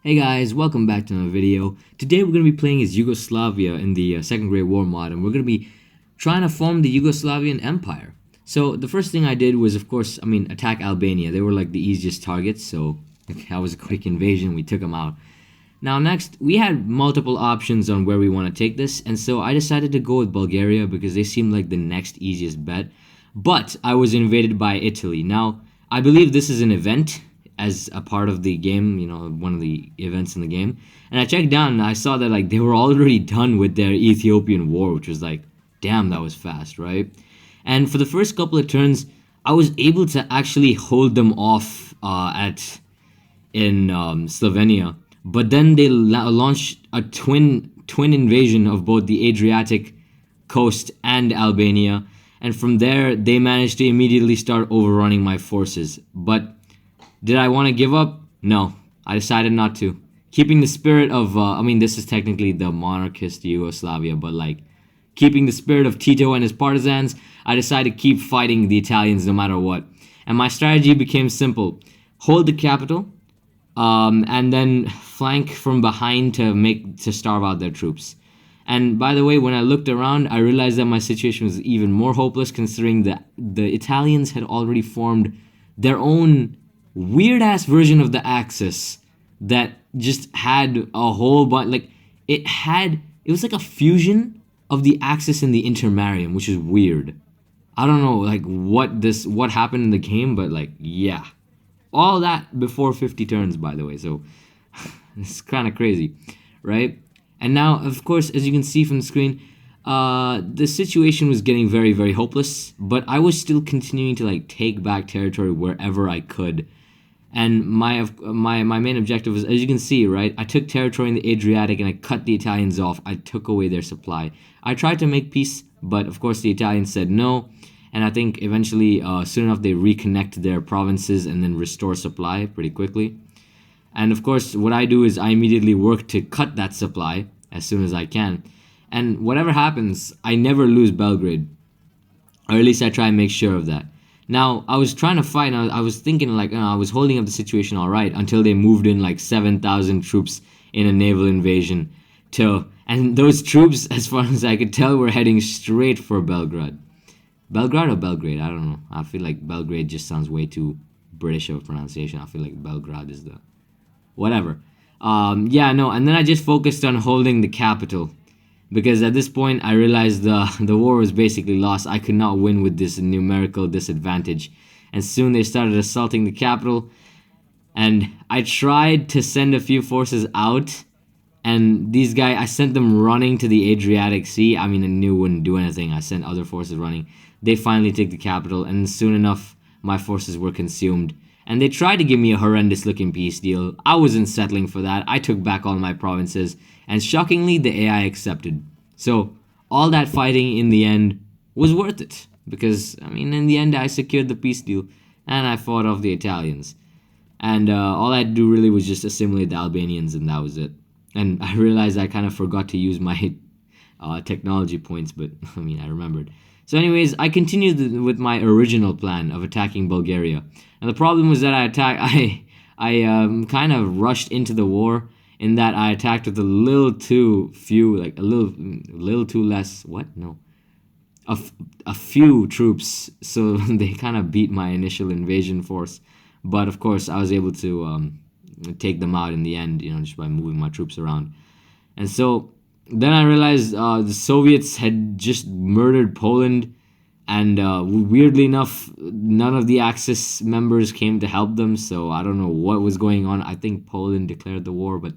Hey guys, welcome back to another video. Today we're going to be playing as Yugoslavia in the Second Great War mod, and we're going to be trying to form the Yugoslavian Empire. So the first thing I did was, of course, attack Albania. They were like the easiest targets, so that was a quick invasion. We took them out. Now next, we had multiple options on where we want to take this, and so I decided to go with Bulgaria because they seemed like the next easiest bet. But I was invaded by Italy. Now, I believe this is an event as a part of the game, one of the events in the game. And I checked down and I saw that like they were already done with their Ethiopian war, which was like, damn, that was fast, right? And for the first couple of turns, I was able to actually hold them off in Slovenia. But then they launched a twin invasion of both the Adriatic coast and Albania. And from there, they managed to immediately start overrunning my forces. But did I want to give up? No, I decided not to. Keeping the spirit of, this is technically the monarchist Yugoslavia, but like, keeping the spirit of Tito and his partisans, I decided to keep fighting the Italians no matter what. And my strategy became simple. Hold the capital, and then flank from behind to starve out their troops. And by the way, when I looked around, I realized that my situation was even more hopeless considering that the Italians had already formed their own weird-ass version of the Axis that just had a whole bunch, like, it was like a fusion of the Axis and the Intermarium, which is weird. I don't know, like, what happened in the game, but, like, yeah. All that before 50 turns, by the way, so it's kind of crazy, right? And now, of course, as you can see from the screen, the situation was getting very, very hopeless, but I was still continuing to, like, take back territory wherever I could. And my main objective was, as you can see, right, I took territory in the Adriatic and I cut the Italians off. I took away their supply. I tried to make peace, but of course the Italians said no. And I think eventually, soon enough, they reconnect their provinces and then restore supply pretty quickly. And of course, what I do is I immediately work to cut that supply as soon as I can. And whatever happens, I never lose Belgrade. Or at least I try and make sure of that. Now, I was trying to fight, and I was thinking, like, I was holding up the situation all right until they moved in, like, 7,000 troops in a naval invasion. And those troops, as far as I could tell, were heading straight for Belgrade. Belgrade or Belgrade? I don't know. I feel like Belgrade just sounds way too British of a pronunciation. I feel like Belgrade is the... whatever. And then I just focused on holding the capital. Because at this point, I realized the war was basically lost. I could not win with this numerical disadvantage. And soon they started assaulting the capital. And I tried to send a few forces out. And these guys, I sent them running to the Adriatic Sea. I knew it wouldn't do anything. I sent other forces running. They finally take the capital. And soon enough, my forces were consumed. And they tried to give me a horrendous looking peace deal. I wasn't settling for that. I took back all my provinces. And shockingly, the AI accepted. So, all that fighting in the end was worth it. Because, in the end, I secured the peace deal. And I fought off the Italians. And all I had to do really was just assimilate the Albanians, and that was it. And I realized I kind of forgot to use my technology points, but, I remembered. So anyways, I continued with my original plan of attacking Bulgaria. And the problem was that I kind of rushed into the war in that I attacked with a little too few, like a little too less, a few troops, so they kind of beat my initial invasion force. But of course, I was able to take them out in the end, just by moving my troops around. And so then I realized the Soviets had just murdered Poland, and weirdly enough, none of the Axis members came to help them, so I don't know what was going on. I think Poland declared the war, but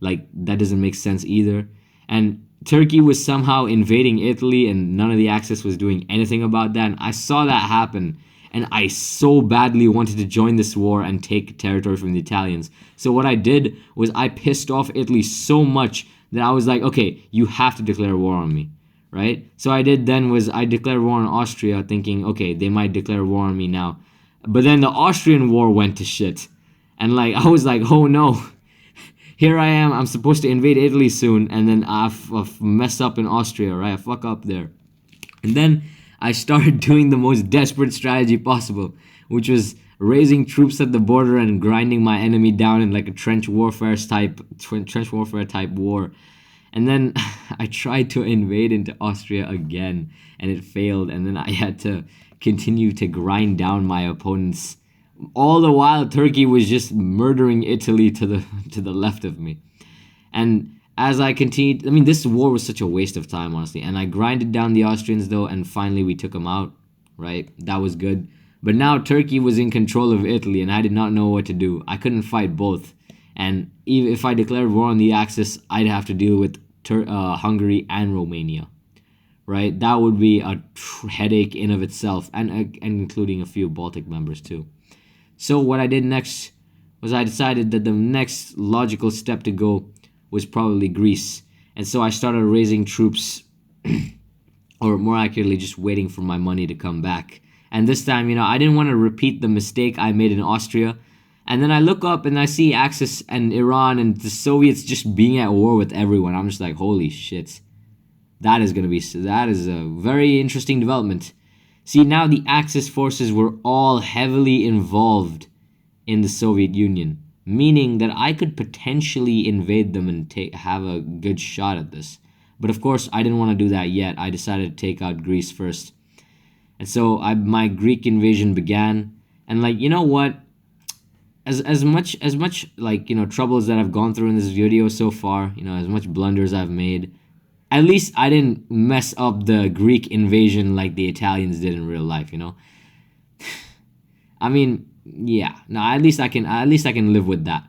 that doesn't make sense either. And Turkey was somehow invading Italy, and none of the Axis was doing anything about that. And I saw that happen, and I so badly wanted to join this war and take territory from the Italians. So what I did was I pissed off Italy so much that I was like, okay, you have to declare war on me, right? So I did then was I declared war on Austria, thinking, okay, they might declare war on me now. But then the Austrian war went to shit. And I was like, oh no. Here I am, I'm supposed to invade Italy soon, and then I mess up in Austria, right? I fuck up there. And then I started doing the most desperate strategy possible, which was raising troops at the border and grinding my enemy down in like a trench warfare type war. And then I tried to invade into Austria again, and it failed. And then I had to continue to grind down my opponents. All the while, Turkey was just murdering Italy to the left of me. And as I continued, I mean, this war was such a waste of time, honestly. And I grinded down the Austrians, though, and finally we took them out, right? That was good. But now Turkey was in control of Italy, and I did not know what to do. I couldn't fight both. And even if I declared war on the Axis, I'd have to deal with Hungary and Romania, right? That would be a headache in of itself, and including a few Baltic members too. So what I did next was I decided that the next logical step to go was probably Greece. And so I started raising troops, or more accurately, just waiting for my money to come back. And this time, I didn't want to repeat the mistake I made in Austria. And then I look up and I see Axis and Iran and the Soviets just being at war with everyone. I'm just like, holy shit. That is a very interesting development. See, now the Axis forces were all heavily involved in the Soviet Union, meaning that I could potentially invade them and have a good shot at this. But of course, I didn't want to do that yet. I decided to take out Greece first. And so my Greek invasion began. And like, you know what? As much like, troubles that I've gone through in this video so far, as much blunders I've made, at least I didn't mess up the Greek invasion like the Italians did in real life, I mean, yeah. No, at least I can live with that.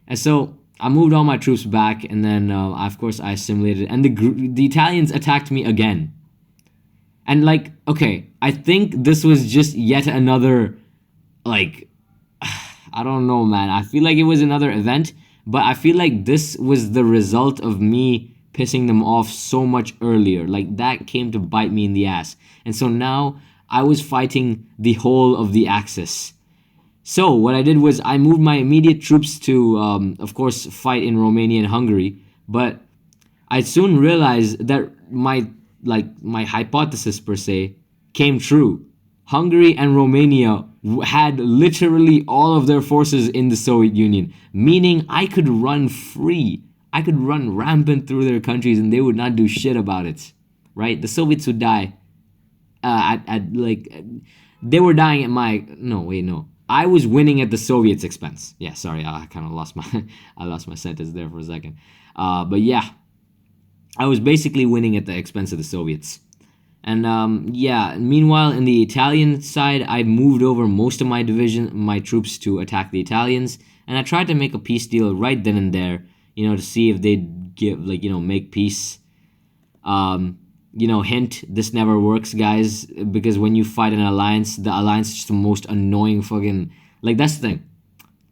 And so I moved all my troops back, and then of course I assimilated, and the Italians attacked me again. And like, okay, I think this was just yet another, like, I don't know, man. I feel like it was another event, but I feel like this was the result of me pissing them off so much earlier. Like, that came to bite me in the ass. And so now I was fighting the whole of the Axis. So what I did was I moved my immediate troops to, of course, fight in Romania and Hungary. But I soon realized that my hypothesis, per se, came true. Hungary and Romania had literally all of their forces in the Soviet Union, meaning I could run free. I could run rampant through their countries and they would not do shit about it, right? The Soviets would die they were dying at my, no. I was winning at the Soviets' expense. Yeah, sorry, I kind of lost my sentence there for a second. But yeah, I was basically winning at the expense of the Soviets. And meanwhile, in the Italian side, I moved over most of my troops to attack the Italians, and I tried to make a peace deal right then and there, to see if they'd make peace. Hint, this never works, guys, because when you fight an alliance, the alliance is just the most annoying fucking, that's the thing.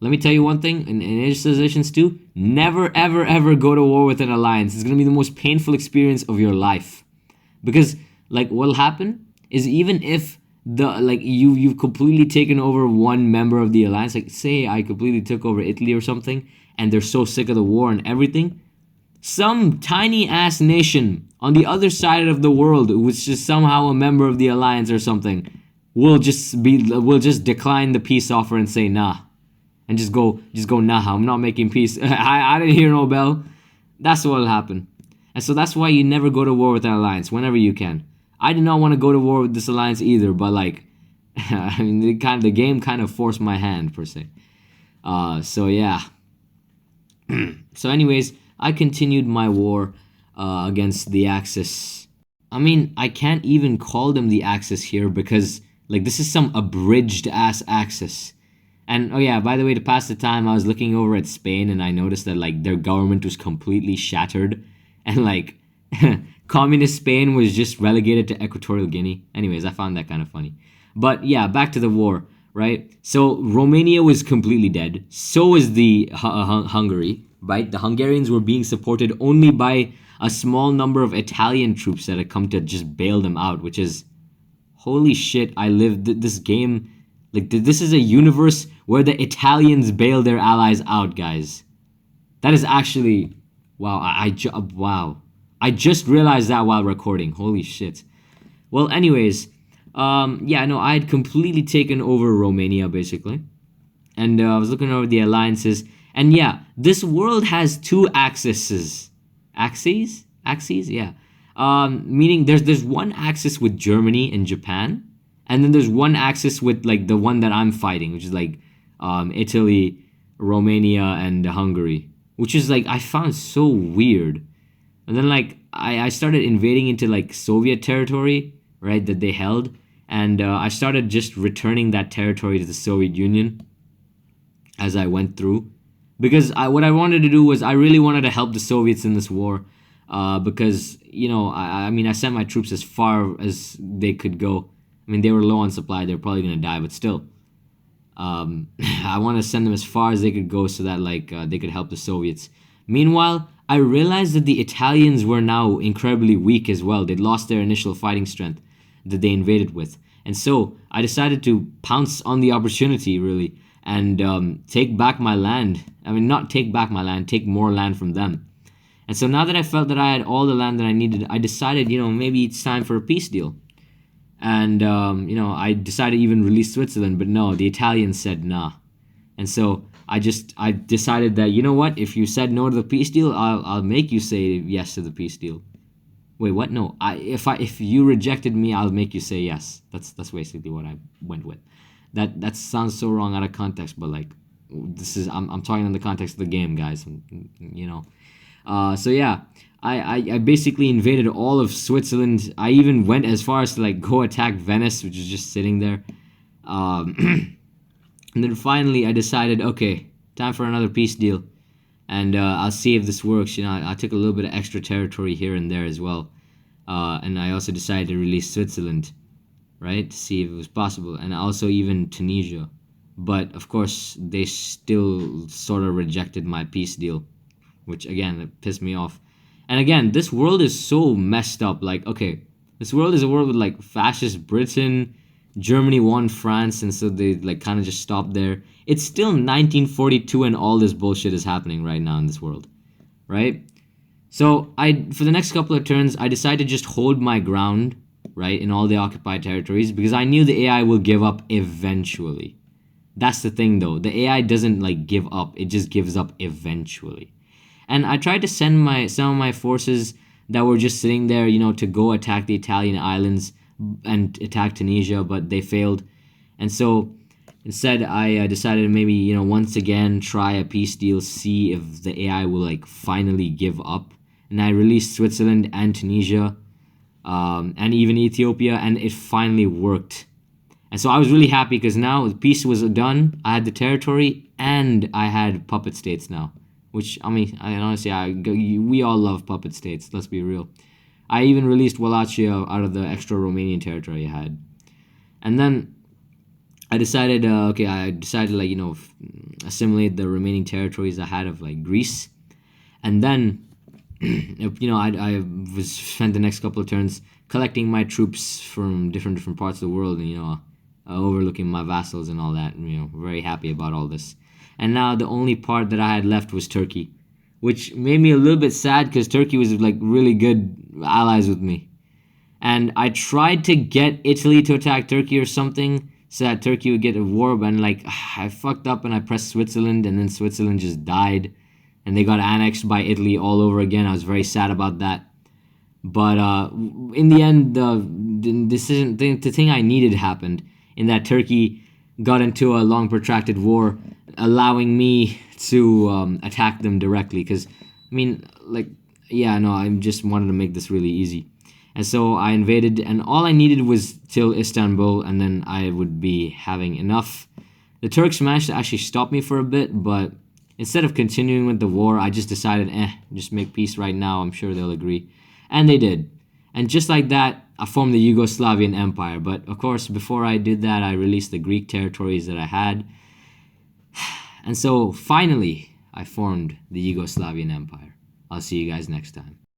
Let me tell you one thing, in age positions too, never, ever, ever go to war with an alliance. It's going to be the most painful experience of your life. Because what'll happen is, even if you've completely taken over one member of the alliance, say I completely took over Italy or something, and they're so sick of the war and everything, some tiny ass nation on the other side of the world, which is somehow a member of the alliance or something, will just decline the peace offer and say nah, and just go nah, I'm not making peace. I didn't hear no bell. That's what'll happen. And so that's why you never go to war with an alliance whenever you can. I did not want to go to war with this alliance either, but I mean, the game kind of forced my hand, per se. So yeah. So anyways, I continued my war against the Axis. I mean, I can't even call them the Axis here, because this is some abridged ass Axis. And oh yeah, by the way, to pass the time, I was looking over at Spain, and I noticed that their government was completely shattered, and communist Spain was just relegated to Equatorial Guinea. Anyways, I found that kind of funny. But yeah, back to the war, right? So Romania was completely dead. So was the Hungary, right? The Hungarians were being supported only by a small number of Italian troops that had come to just bail them out, which is, holy shit, I lived this game. This is a universe where the Italians bail their allies out, guys. That is actually, wow, wow. I just realized that while recording. Holy shit. Well, anyways, Yeah, no, I had completely taken over Romania basically, and I was looking over the alliances. And yeah, this world has two axes, yeah. Meaning there's one axis with Germany and Japan, and then there's one axis with like the one that I'm fighting, which is like Italy, Romania, and Hungary, which is like I found so weird. And then like I started invading into like Soviet territory, right, that they held, and I started just returning that territory to the Soviet Union as I went through, because what I wanted to do was I really wanted to help the Soviets in this war, because I mean I sent my troops as far as they could go. I mean they were low on supply, they were probably gonna die, but still, I want to send them as far as they could go so that like they could help the Soviets. Meanwhile, I realized that the Italians were now incredibly weak as well. They'd lost their initial fighting strength that they invaded with, and so I decided to pounce on the opportunity really and take back my land. I mean, not take back my land, take more land from them. And so now that I felt that I had all the land that I needed, I decided, maybe it's time for a peace deal. And I decided to even release Switzerland, but no, the Italians said nah. And so I decided that, you know what, if you said no to the peace deal, I'll make you say yes to the peace deal. Wait, what? No, if you rejected me, I'll make you say yes. That's basically what I went with. That sounds so wrong out of context, but like I'm talking in the context of the game, guys. So yeah, I basically invaded all of Switzerland. I even went as far as to like go attack Venice, which is just sitting there. And then finally I decided, okay, time for another peace deal, and I'll see if this works. I took a little bit of extra territory here and there as well, and I also decided to release Switzerland, right, to see if it was possible, and also even Tunisia. But of course, they still sort of rejected my peace deal, which again, it pissed me off. And again, this world is so messed up. Like, okay, this world is a world with like fascist Britain, Germany won France, and so they like kind of just stopped there. It's still 1942, and all this bullshit is happening right now in this world, right? So for the next couple of turns, I decided to just hold my ground, right, in all the occupied territories, because I knew the AI will give up eventually. That's the thing, though. The AI doesn't like give up; it just gives up eventually. And I tried to send some of my forces that were just sitting there, to go attack the Italian islands and attack Tunisia, but they failed. And so instead, I decided to maybe, once again try a peace deal, see if the AI will like finally give up. And I released Switzerland and Tunisia, and even Ethiopia, and it finally worked. And so I was really happy because now the peace was done. I had the territory and I had puppet states now. Which, I mean, honestly, we all love puppet states, let's be real. I even released Wallachia out of the extra Romanian territory I had. And then I decided, to, assimilate the remaining territories I had of, like, Greece. And then, I was spent the next couple of turns collecting my troops from different parts of the world and, overlooking my vassals and all that. And, very happy about all this. And now the only part that I had left was Turkey, which made me a little bit sad because Turkey was like really good allies with me. And I tried to get Italy to attack Turkey or something so that Turkey would get a war, but like I fucked up and I pressed Switzerland, and then Switzerland just died and they got annexed by Italy all over again. I was very sad about that. But in the end, the thing I needed happened in that Turkey got into a long protracted war, allowing me to attack them directly. Because, I mean, I just wanted to make this really easy. And so I invaded, and all I needed was till Istanbul, and then I would be having enough. The Turks managed to actually stop me for a bit, but instead of continuing with the war, I just decided, just make peace right now. I'm sure they'll agree. And they did. And just like that, I formed the Yugoslavian Empire. But, of course, before I did that, I released the Greek territories that I had. And so, finally, I formed the Yugoslavian Empire. I'll see you guys next time.